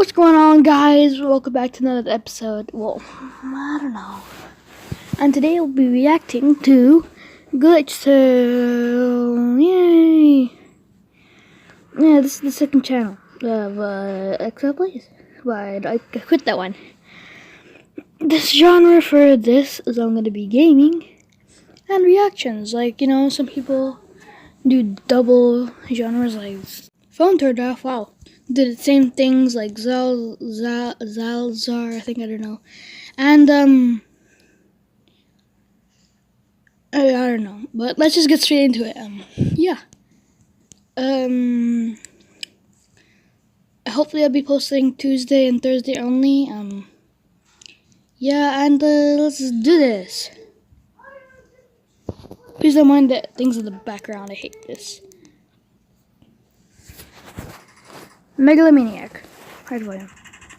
What's going on, guys? Welcome back to another episode. Well, I don't know. And today we'll be reacting to Glitchtale. Yay! Yeah, this is the second channel of XL Plays. But I quit that one. This genre for this is I'm going to be gaming and reactions. Like, you know, some people do double genres like phone turned off. Wow. Did the same things like Zalzar, I think, I don't know. And, I don't know. But let's just get straight into it. Yeah. Hopefully I'll be posting Tuesday and Thursday only. Yeah, and, let's do this. Please don't mind the things in the background. I hate this. Megalomaniac. Hard volume.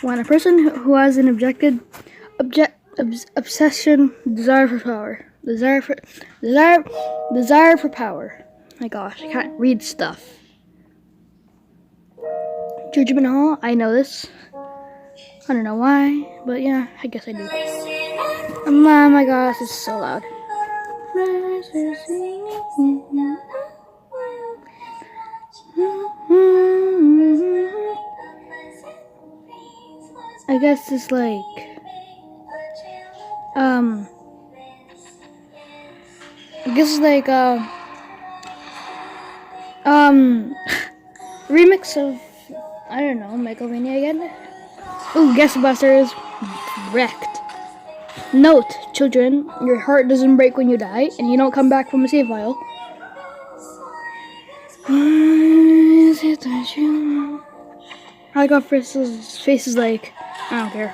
When a person who has an obsession, desire for power. Desire for power. My gosh, I can't read stuff. Judgment Hall. I know this. I don't know why, but yeah, I guess I do. Oh my gosh, it's so loud. I guess it's like remix of, I don't know, Megalomania again. Ooh, Guest Busters. Wrecked. Note, children, your heart doesn't break when you die, and you don't come back from a save file. I got Fritz's face is like, I don't care.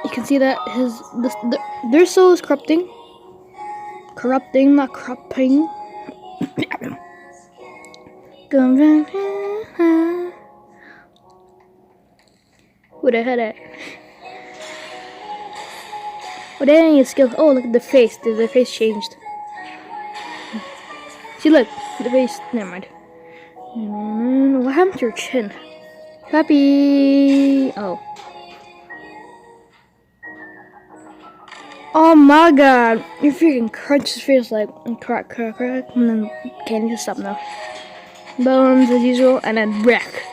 You can see that their soul is corrupting, not corrupting. Who the hell that? Oh, they ain't skills. Oh, look at the face. The face changed. See, look, the face. Never mind. What happened to your chin? Happy. Oh. Oh my god. Your freaking crunches face like crack. And then can't even stop now. Bones as usual, and then wreck.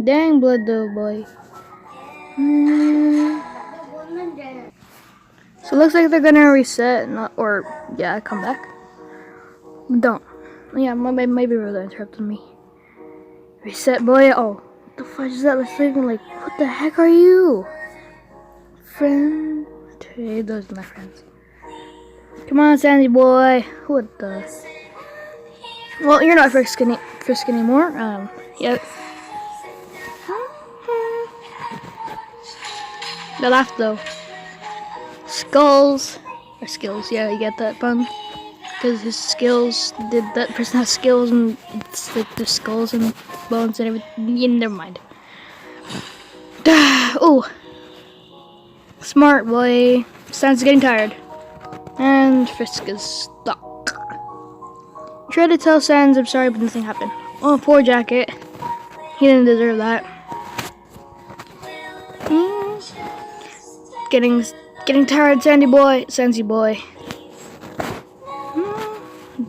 Dang blood though, boy. So it looks like they're gonna reset, come back. Don't. Yeah, maybe really interrupted me. Reset, boy. Oh, what the fudge is that? Let's leave. Like, what the heck are you? Friend. Hey, those are my friends. Come on, Sandy boy. What the? Well, you're not Frisk anymore. Yeah. They laughed though. Skulls. Or skills, yeah, you get that pun? Because his skills, that person has skills and it's like their skulls and bones and everything. Yeah, never mind. Ooh. Smart boy. Stan's getting tired. And Frisk is stuck. Try to tell Sans I'm sorry, but nothing happened. Oh, poor Jacket. He didn't deserve that. Getting tired, Sandy boy.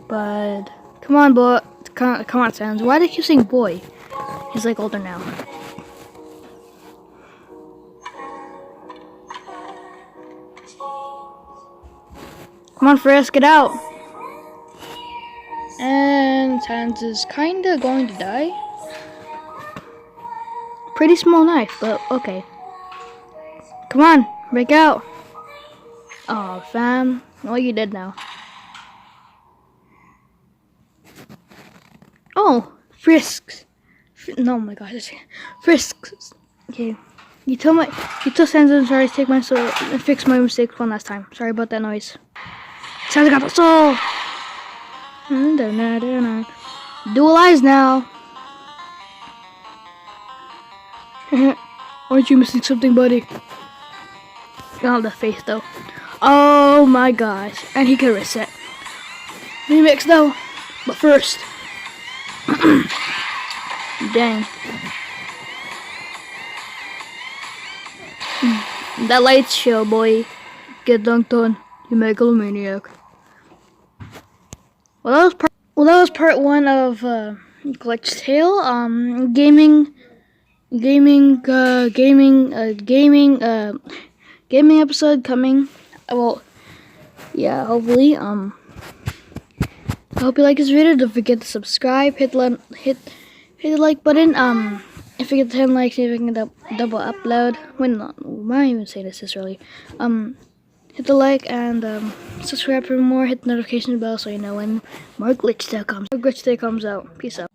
But come on, boy. Come on, Sans. Why do they keep saying boy? He's like older now. Come on, Frisk, get out. And Sans is kinda going to die. Pretty small knife, but okay. Come on, break out. Oh, fam. Well, you did now. Oh, Frisks. No, my gosh. Frisks. Okay. You tell Sans I'm sorry to take my soul and fix my mistakes one last time. Sorry about that noise. Sans got the soul. Dual eyes now. Aren't you missing something, buddy? Oh, the face though. Oh my gosh. And he can reset. Remix though. But first. Dang. That light show, boy. Get dunked on, you megalomaniac. Well, that was part 1 of Glitchtale. Gaming episode coming. Well, yeah, hopefully. I hope you like this video. Don't forget to subscribe. Hit the like button. If you get 10 likes, see if I can double upload. When not, why don't even say this early. Hit the like and subscribe for more. Hit the notification bell so you know when more Glitchtale comes out. Peace out.